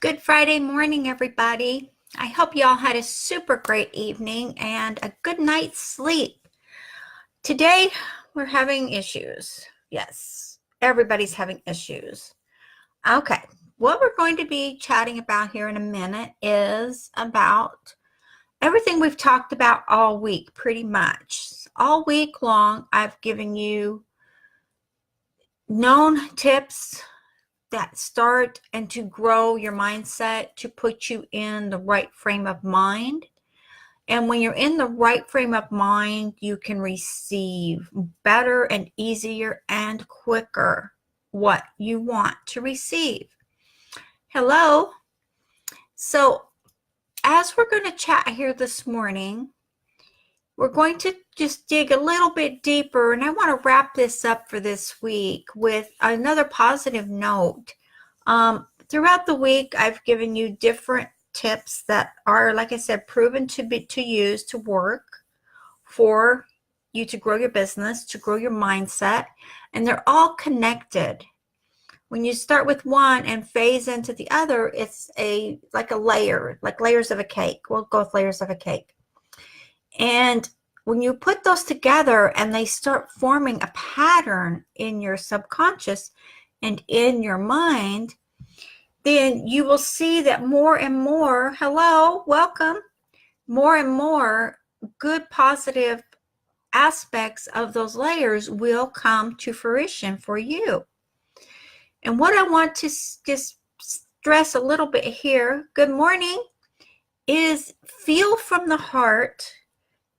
Good Friday morning, everybody. I hope you all had a super great evening and a good night's sleep. Today, we're having issues. Yes, everybody's having issues. Okay, what we're going to be chatting about here in a minute is about everything we've talked about all week, pretty much. All week long, I've given you known tips that start and to grow your mindset to put you in the right frame of mind. And when you're in the right frame of mind, you can receive better and easier and quicker what you want to receive. Hello. So, as we're going to chat here this morning, we're going to just dig a little bit deeper, and I want to wrap this up for this week with another positive note. Throughout the week, I've given you different tips that are, like I said, proven to use to work for you to grow your business, to grow your mindset, and they're all connected. When you start with one and phase into the other, it's like a layer, like layers of a cake. We'll go with layers of a cake. And when you put those together and they start forming a pattern in your subconscious and in your mind, then you will see that more and more, hello, welcome, more and more good positive aspects of those layers will come to fruition for you. And what I want to just stress a little bit here, good morning, is feel from the heart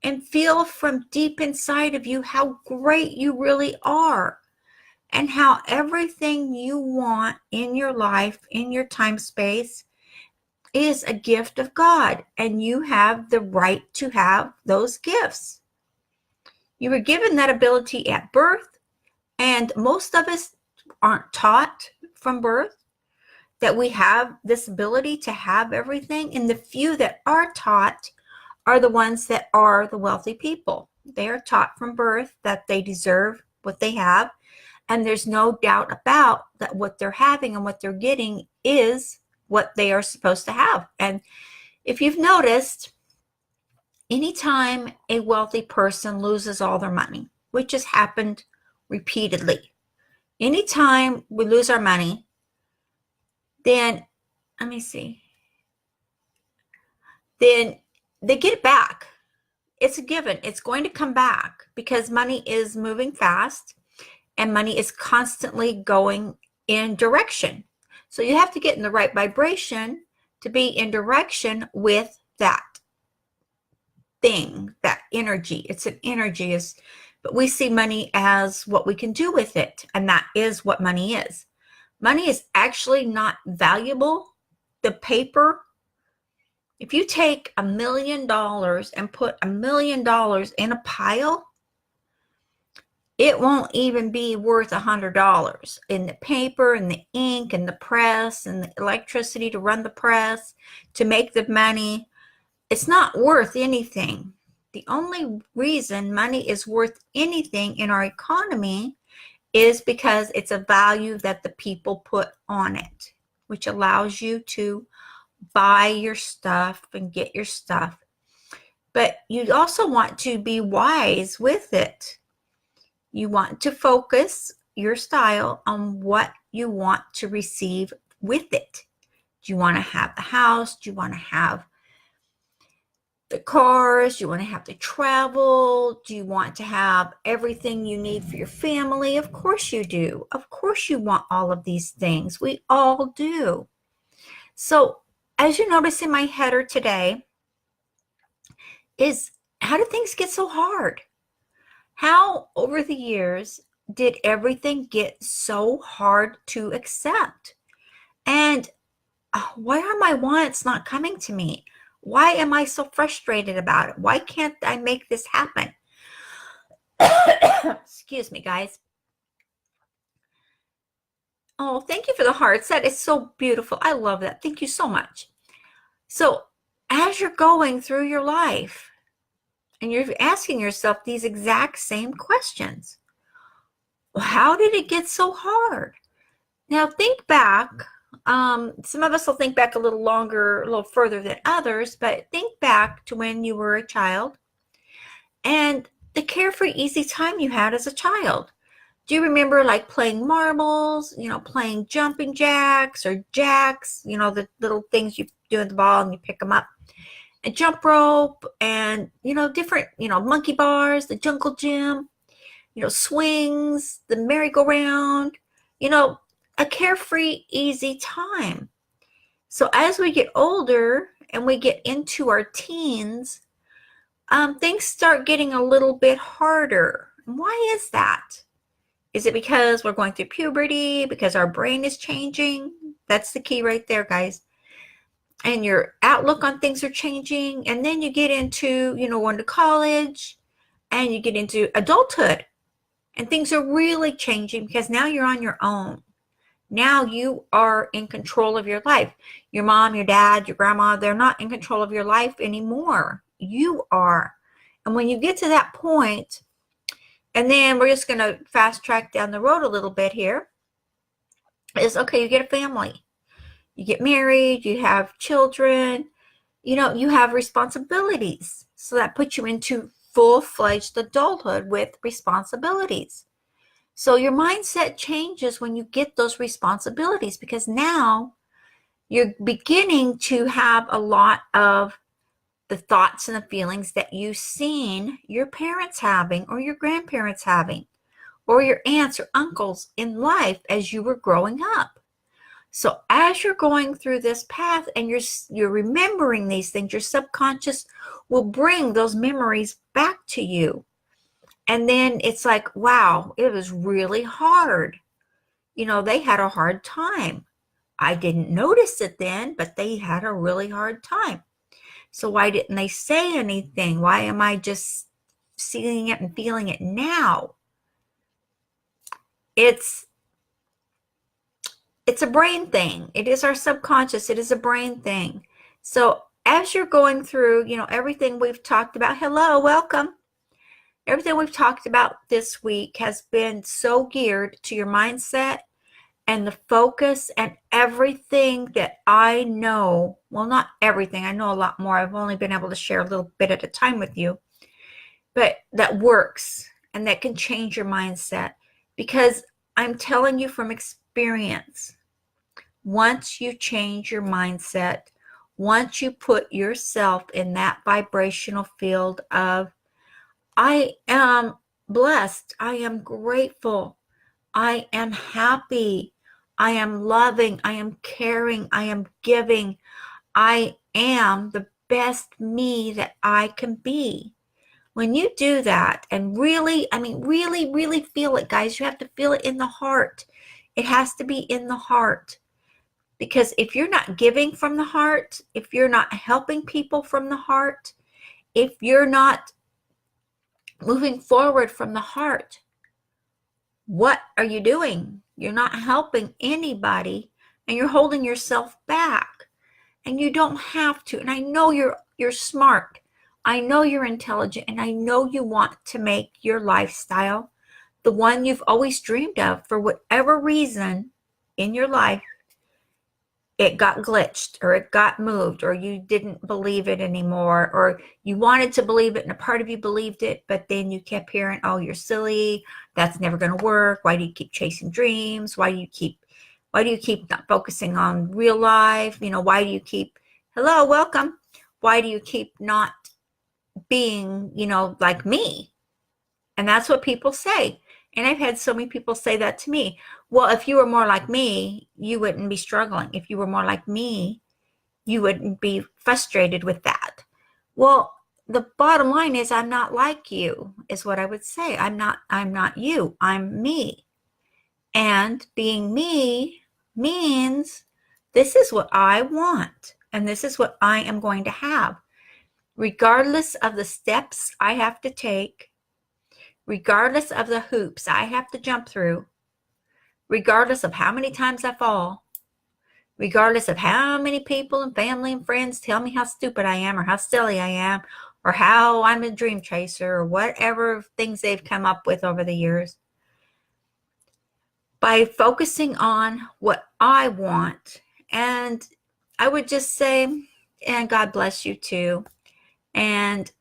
and feel from deep inside of you how great you really are and how everything you want in your life, in your time space, is a gift of God, and you have the right to have those gifts. You were given that ability at birth, and most of us aren't taught from birth that we have this ability to have everything, and the few that are taught are the ones that are the wealthy people. They are taught from birth that they deserve what they have, and there's no doubt about that what they're having and what they're getting is what they are supposed to have. And if you've noticed, anytime a wealthy person loses all their money, which has happened repeatedly, anytime we lose our money, then, let me see, then they get it back. It's a given. It's going to come back because money is moving fast and money is constantly going in direction. So you have to get in the right vibration to be in direction with that thing, that energy. It's an energy, but we see money as what we can do with it, and that is what money is. Money is actually not valuable. The paper, if you take $1 million and put $1 million in a pile, it won't even be worth $100 in the paper and the ink and the press and the electricity to run the press to make the money. It's not worth anything. The only reason money is worth anything in our economy is because it's a value that the people put on it, which allows you to buy your stuff and get your stuff. But you also want to be wise with it. You want to focus your style on what you want to receive with it. Do you want to have the house? Do you want to have the cars? Do you want to have the travel? Do you want to have everything you need for your family? Of course you do. Of course you want all of these things. We all do. So, as you notice in my header today, is how did things get so hard? How, over the years, did everything get so hard to accept? And why are my wants not coming to me? Why am I so frustrated about it? Why can't I make this happen? Excuse me, guys. Oh, thank you for the hearts. That is so beautiful. I love that. Thank you so much. So, as you're going through your life, and you're asking yourself these exact same questions. How did it get so hard? Now think back Some of us will think back a little longer, a little further than others, but think back to when you were a child and the carefree, easy time you had as a child. Do you remember like playing marbles, playing jumping jacks or jacks, the little things you do in the ball and you pick them up? And jump rope and, different, monkey bars, the jungle gym, swings, the merry-go-round, a carefree, easy time. So as we get older and we get into our teens, things start getting a little bit harder. Why is that? Is it because we're going through puberty, because our brain is changing? That's the key right there, guys. And your outlook on things are changing. And then you get into, going to college and you get into adulthood. And things are really changing because now you're on your own. Now you are in control of your life. Your mom, your dad, your grandma, they're not in control of your life anymore. You are. And when you get to that point, and then we're just going to fast track down the road a little bit here, is okay, you get a family. You get married, you have children, you have responsibilities. So that puts you into full-fledged adulthood with responsibilities. So your mindset changes when you get those responsibilities because now you're beginning to have a lot of the thoughts and the feelings that you've seen your parents having or your grandparents having or your aunts or uncles in life as you were growing up. So as you're going through this path and you're remembering these things, your subconscious will bring those memories back to you. And then it's like, wow, it was really hard. They had a hard time. I didn't notice it then, but they had a really hard time. So why didn't they say anything? Why am I just seeing it and feeling it now? It's a brain thing. It is our subconscious. It is a brain thing. So as you're going through, everything we've talked about, hello, welcome. Everything we've talked about this week has been so geared to your mindset and the focus and everything that I know. Well, not everything. I know a lot more. I've only been able to share a little bit at a time with you. But that works and that can change your mindset because I'm telling you from experience, once you change your mindset, once you put yourself in that vibrational field of I am blessed. I am grateful. I am happy. I am loving. I am caring. I am giving. I am the best me that I can be. When you do that and really, really, really feel it, guys, you have to feel it in the heart. It has to be in the heart. Because if you're not giving from the heart, if you're not helping people from the heart, if you're not moving forward from the heart, what are you doing? You're not helping anybody and you're holding yourself back. And you don't have to. And I know you're smart. I know you're intelligent and I know you want to make your lifestyle the one you've always dreamed of. For whatever reason in your life, it got glitched or it got moved or you didn't believe it anymore or you wanted to believe it and a part of you believed it, but then you kept hearing, oh, you're silly, that's never going to work, why do you keep chasing dreams, why do you keep not focusing on real life, why do you keep, hello, welcome, why do you keep not being, like me? And that's what people say. And I've had so many people say that to me. Well, if you were more like me, you wouldn't be struggling. If you were more like me, you wouldn't be frustrated with that. Well, the bottom line is I'm not like you, is what I would say. I'm not you. I'm me. And being me means this is what I want. And this is what I am going to have. Regardless of the steps I have to take, regardless of the hoops I have to jump through, regardless of how many times I fall, regardless of how many people and family and friends tell me how stupid I am or how silly I am or how I'm a dream chaser or whatever things they've come up with over the years. by focusing on what I want. And I would just say, and God bless you too. And,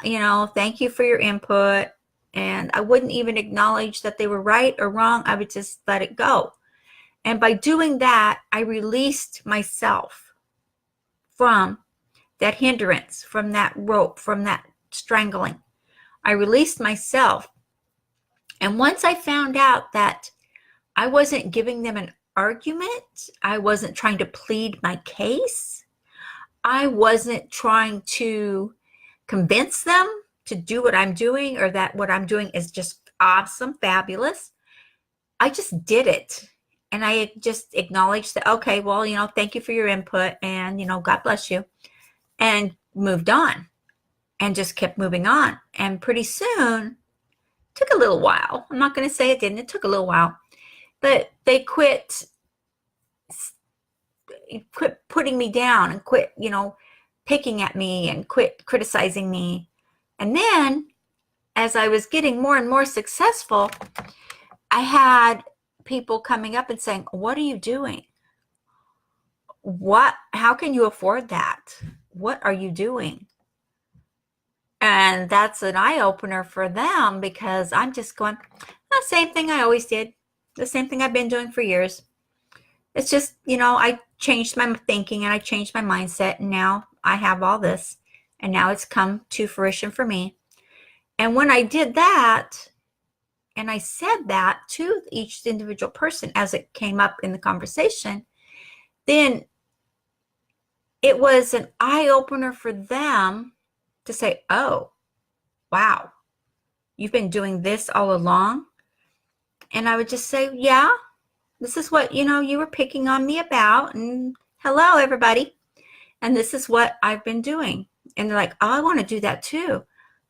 thank you for your input. And I wouldn't even acknowledge that they were right or wrong. I would just let it go. And by doing that, I released myself from that hindrance, from that rope, from that strangling. I released myself. And once I found out that I wasn't giving them an argument, I wasn't trying to plead my case, I wasn't trying to convince them to do what I'm doing or that what I'm doing is just awesome, fabulous. I just did it. And I just acknowledged that, okay, well, thank you for your input and, God bless you, and moved on and just kept moving on. And pretty soon, took a little while. I'm not going to say it didn't. It took a little while, but they quit putting me down and quit, picking at me and quit criticizing me. And then as I was getting more and more successful, I had people coming up and saying, what are you doing? How can you afford that? What are you doing? And that's an eye-opener for them, because I'm just going, the same thing I always did, the same thing I've been doing for years. It's just, I changed my thinking and I changed my mindset, and now I have all this, and now it's come to fruition for me. And when I did that, and I said that to each individual person as it came up in the conversation, then it was an eye-opener for them to say, oh, wow, you've been doing this all along? And I would just say, yeah, this is what, you were picking on me about. And hello, everybody. And this is what I've been doing. And they're like, oh, I want to do that too. I'm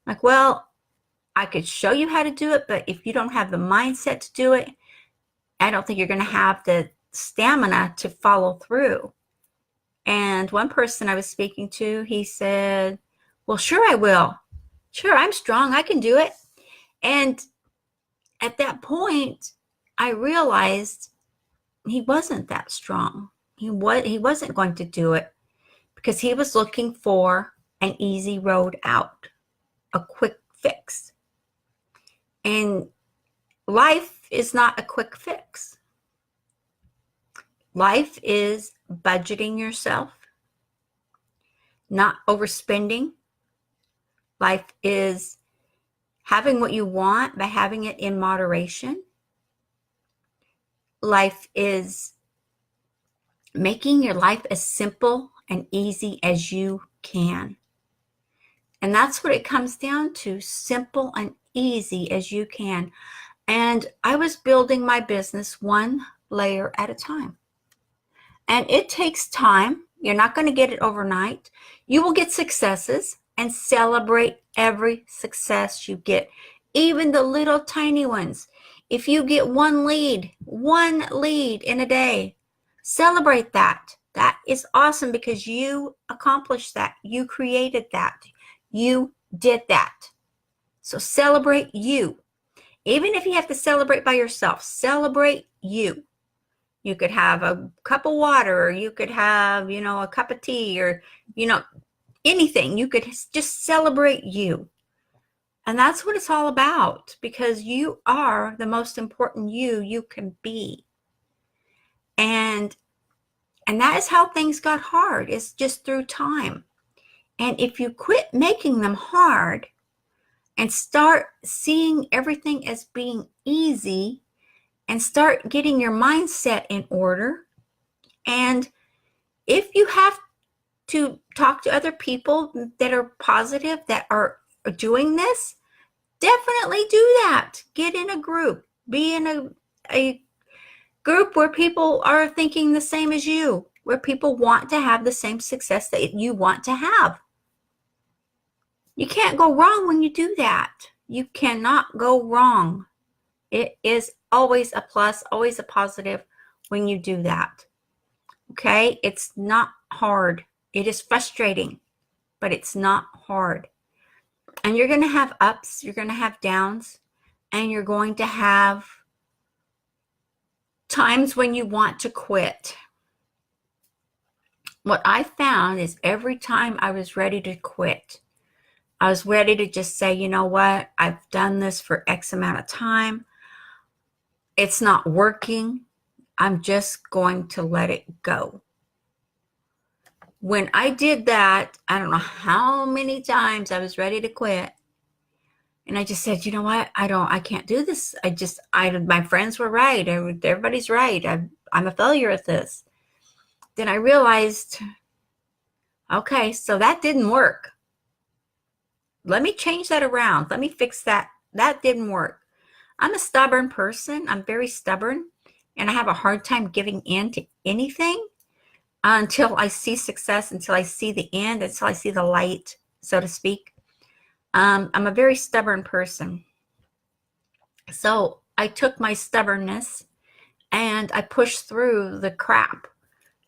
like, well, I could show you how to do it, but if you don't have the mindset to do it, I don't think you're going to have the stamina to follow through. And one person I was speaking to, he said, well, sure, I will. Sure, I'm strong. I can do it. And at that point, I realized he wasn't that strong. He wasn't going to do it because he was looking for an easy road out, a quick fix. And life is not a quick fix. Life is budgeting yourself, not overspending. Life is having what you want by having it in moderation. Life is making your life as simple and easy as you can. And that's what it comes down to, simple and easy as you can. And I was building my business one layer at a time. And it takes time. You're not going to get it overnight. You will get successes, and celebrate every success you get, even the little tiny ones. If you get one lead in a day, celebrate that. That is awesome because you accomplished that. You created that. You did that. So celebrate you. Even if you have to celebrate by yourself, celebrate you. You could have a cup of water, or you could have, a cup of tea, or, anything. You could just celebrate you. And that's what it's all about, because you are the most important you can be. And that is how things got hard. It's just through time. And if you quit making them hard and start seeing everything as being easy, and start getting your mindset in order, and if you have to talk to other people that are positive, that are doing this, definitely do that. Get in a group. Be in a group where people are thinking the same as you, where people want to have the same success that you want to have. You can't go wrong when you do that. You cannot go wrong. It is always a plus, always a positive when you do that. Okay? It's not hard. It is frustrating, but it's not hard. And you're going to have ups, you're going to have downs, and you're going to have times when you want to quit. What I found is every time I was ready to quit, I was ready to just say, you know what? I've done this for X amount of time. It's not working. I'm just going to let it go. When I did that, I don't know how many times I was ready to quit. And I just said, you know what? I can't do this. My friends were right. Everybody's right. I'm a failure at this. Then I realized, okay, so that didn't work. Let me change that around. Let me fix that. That didn't work. I'm a stubborn person. I'm very stubborn, and I have a hard time giving in to anything until I see success, until I see the end, until I see the light, so to speak. I'm a very stubborn person. So I took my stubbornness and I pushed through the crap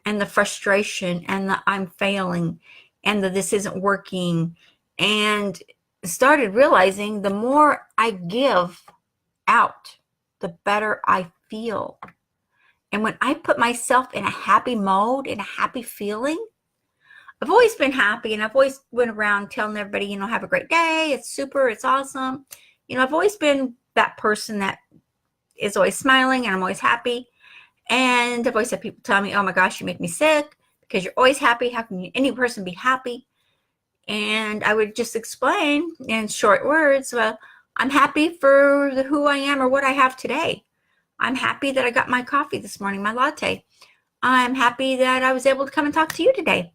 and the frustration and the I'm failing and the this isn't working, and started realizing the more I give out, the better I feel. And when I put myself in a happy mode, in a happy feeling, I've always been happy, and I've always went around telling everybody, you know, have a great day. It's super. It's awesome. You know, I've always been that person that is always smiling, and I'm always happy. And I've always had people tell me, oh my gosh, you make me sick because you're always happy. How can any person be happy? And I would just explain in short words, well, I'm happy for who I am or what I have today. I'm happy that I got my coffee this morning, my latte. I'm happy that I was able to come and talk to you today.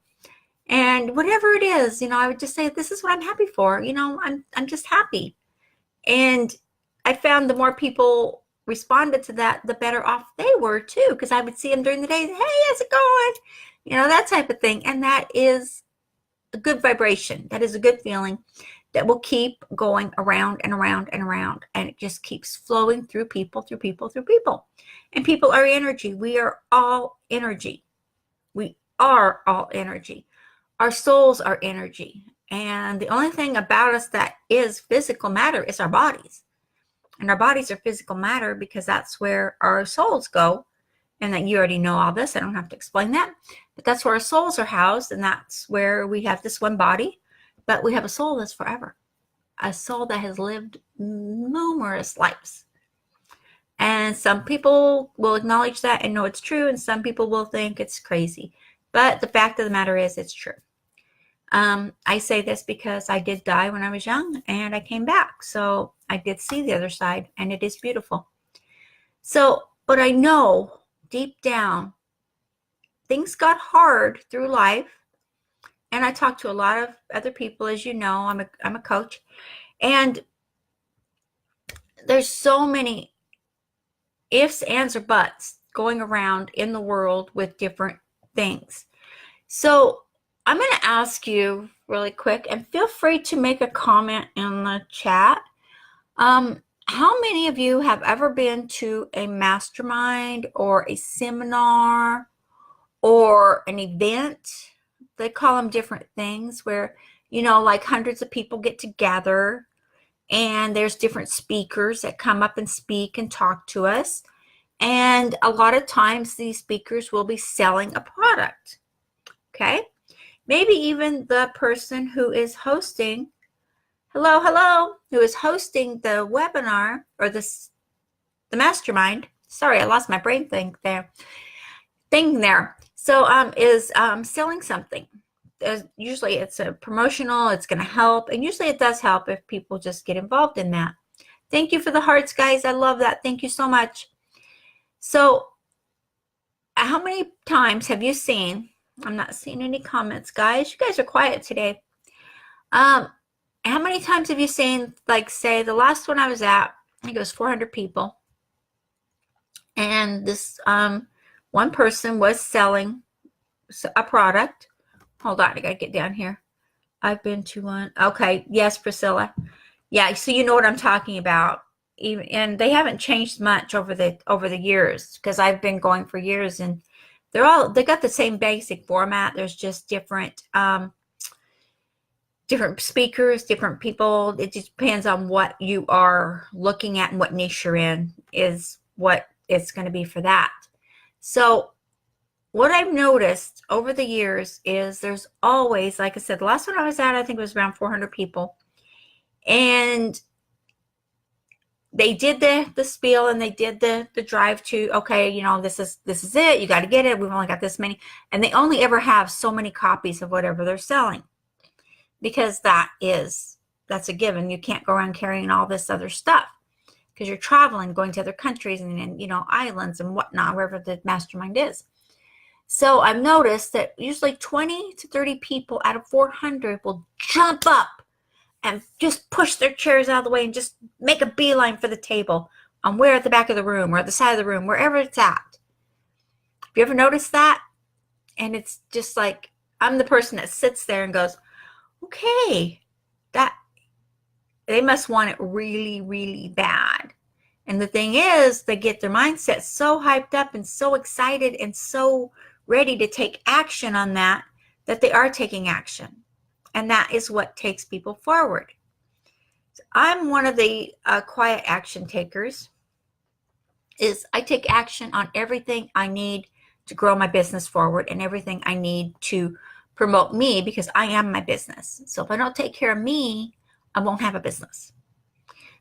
And whatever it is, you know, I would just say, this is what I'm happy for. You know, I'm just happy. And I found the more people responded to that, the better off they were too, because I would see them during the day. Hey, how's it going? You know, that type of thing. And that is a good vibration. That is a good feeling that will keep going around and around and around. And it just keeps flowing through people, through people, through people. And people are energy. We are all energy. We are all energy. Our souls are energy. And the only thing about us that is physical matter is our bodies. And our bodies are physical matter because that's where our souls go. And that you already know all this. I don't have to explain that. But that's where our souls are housed. And that's where we have this one body. But we have a soul that's forever. A soul that has lived numerous lives. And some people will acknowledge that and know it's true. And some people will think it's crazy. But the fact of the matter is it's true. I say this because I did die when I was young and I came back. So I did see the other side and it is beautiful. So, but I know deep down, things got hard through life. And I talked to a lot of other people, as you know, I'm a coach. And there's so many ifs, ands, or buts going around in the world with different things. So I'm going to ask you really quick, and feel free to make a comment in the chat. How many of you have ever been to a mastermind or a seminar or an event? They call them different things where, you know, like hundreds of people get together and there's different speakers that come up and speak and talk to us. And a lot of times these speakers will be selling a product. Okay. Maybe even the person who is hosting, who is hosting the webinar or the mastermind. Sorry, I lost my brain thing there. So is selling something. Usually it's a promotional, it's going to help. And usually it does help if people just get involved in that. Thank you for the hearts, guys. I love that. Thank you so much. So how many times have you seen, I'm not seeing any comments, guys. You guys are quiet today. How many times have you seen, like, say, the last one I was at, I think it was 400 people. And this one person was selling a product. Hold on, I got to get down here. I've been to one. Okay, yes, Priscilla. Yeah, so you know what I'm talking about. And they haven't changed much over the years, because I've been going for years, and they got the same basic format. There's just different speakers, different people. It just depends on what you are looking at and what niche you're in is what it's going to be for that. So what I've noticed over the years is there's always, like I said, the last one I was at, I think it was around 400 people. And they did the spiel, and they did the drive to, okay, you know, this is it. You got to get it. We've only got this many. And they only ever have so many copies of whatever they're selling, because that's a given. You can't go around carrying all this other stuff because you're traveling, going to other countries and, you know, islands and whatnot, wherever the mastermind is. So I've noticed that usually 20 to 30 people out of 400 will jump up and just push their chairs out of the way and just make a beeline for the table on where at the back of the room or at the side of the room, wherever it's at. Have you ever noticed that? And it's just like, I'm the person that sits there and goes, okay, that they must want it really, really bad. And the thing is, they get their mindset so hyped up and so excited and so ready to take action on that they are taking action. And that is what takes people forward. So I'm one of the quiet action takers. Is I take action on everything I need to grow my business forward and everything I need to promote me, because I am my business. So if I don't take care of me, I won't have a business.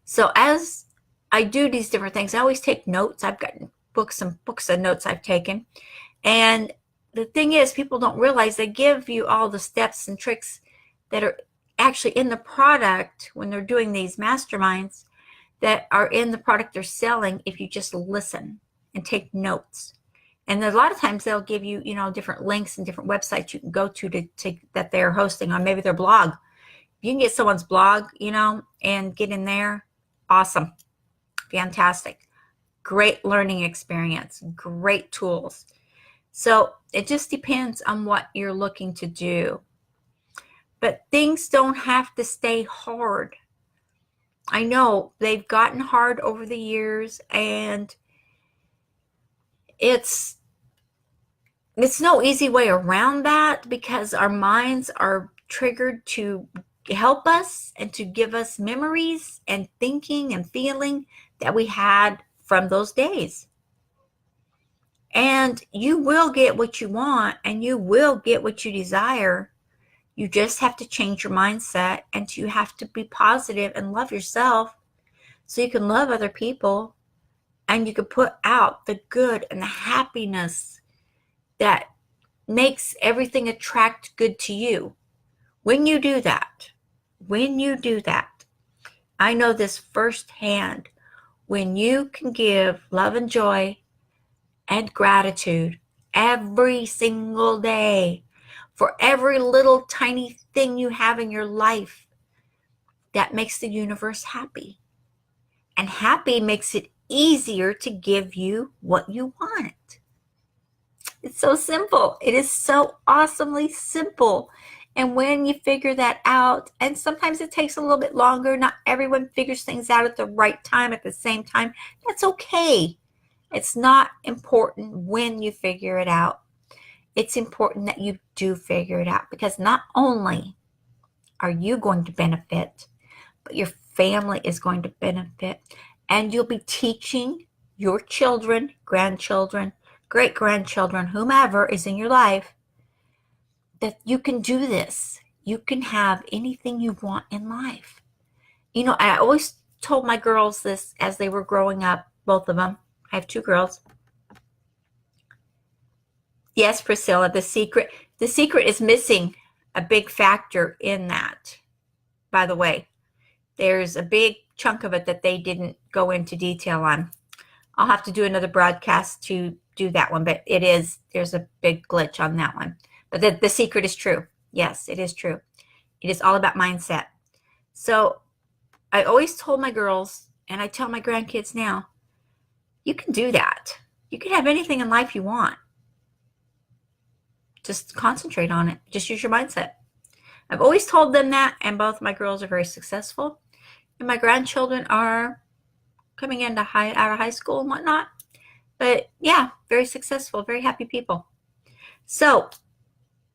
So as I do these different things, I always take notes. I've got books of notes I've taken. And the thing is, people don't realize they give you all the steps and tricks that are actually in the product when they're doing these masterminds, that are in the product they're selling, if you just listen and take notes. And a lot of times they'll give you, you know, different links and different websites you can go to that they're hosting on maybe their blog. If you can get someone's blog, you know, and get in there, awesome. Fantastic. Great learning experience, great tools. So it just depends on what you're looking to do. But things don't have to stay hard. I know they've gotten hard over the years, and it's no easy way around that, because our minds are triggered to help us and to give us memories and thinking and feeling that we had from those days. And you will get what you want, and you will get what you desire. You just have to change your mindset, and you have to be positive and love yourself so you can love other people, and you can put out the good and the happiness that makes everything attract good to you. When you do that, I know this firsthand. When you can give love and joy and gratitude every single day for every little tiny thing you have in your life, that makes the universe happy. And happy makes it easier to give you what you want. It's so simple. It is so awesomely simple. And when you figure that out, and sometimes it takes a little bit longer, not everyone figures things out at the right time, at the same time, that's okay. It's not important when you figure it out. It's important that you do figure it out, because not only are you going to benefit, but your family is going to benefit, and you'll be teaching your children, grandchildren, great-grandchildren, whomever is in your life, that you can do this. You can have anything you want in life. You know, I always told my girls this as they were growing up, both of them. I have two girls. Yes, Priscilla, the secret is missing a big factor in that, by the way. There's a big chunk of it that they didn't go into detail on. I'll have to do another broadcast to do that one, but there's a big glitch on that one. But the secret is true. Yes, it is true. It is all about mindset. So I always told my girls, and I tell my grandkids now, you can do that. You can have anything in life you want. Just concentrate on it. Just use your mindset. I've always told them that, and both my girls are very successful. And my grandchildren are coming out of high school and whatnot. But yeah, very successful, very happy people. So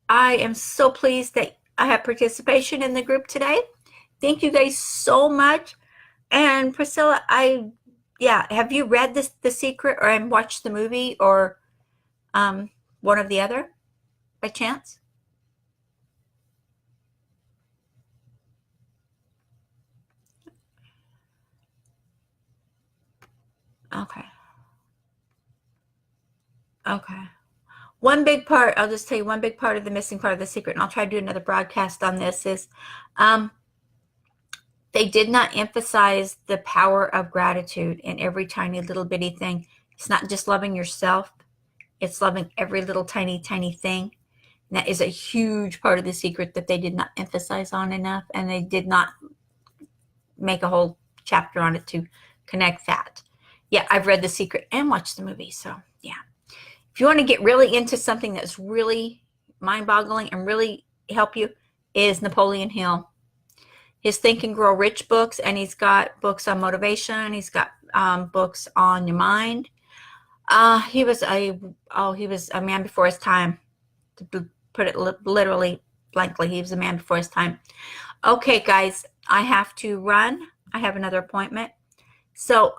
I am so pleased that I have participation in the group today. Thank you guys so much. And Priscilla, have you read The Secret, or watched the movie, or One or the other, by chance? Okay. Okay. One big part, I'll just tell you one big part of the missing part of the secret, and I'll try to do another broadcast on this, is um, they did not emphasize the power of gratitude in every tiny little bitty thing. It's not just loving yourself, it's loving every little tiny, tiny thing. And that is a huge part of the secret that they did not emphasize on enough, and they did not make a whole chapter on it to connect that. Yeah, I've read The Secret and watched the movie, so yeah. If you want to get really into something that's really mind-boggling and really help you, is Napoleon Hill. His Think and Grow Rich books, and he's got books on motivation. He's got books on your mind. He was a man before his time. To put it literally, blankly, he was a man before his time. Okay, guys, I have to run. I have another appointment. So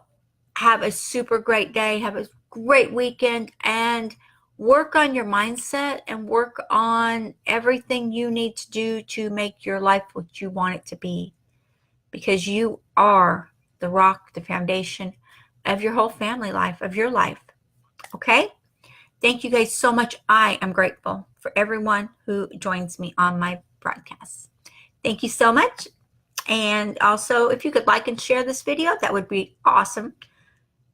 have a super great day. Have a great weekend, and work on your mindset and work on everything you need to do to make your life what you want it to be, because you are the rock, the foundation of your whole family life, of your life. Okay? Thank you guys so much. I am grateful for everyone who joins me on my broadcasts. Thank you so much. And also, if you could like and share this video, that would be awesome.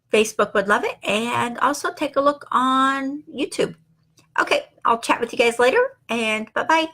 Facebook would love it. And also take a look on YouTube. Okay, I'll chat with you guys later, and bye-bye.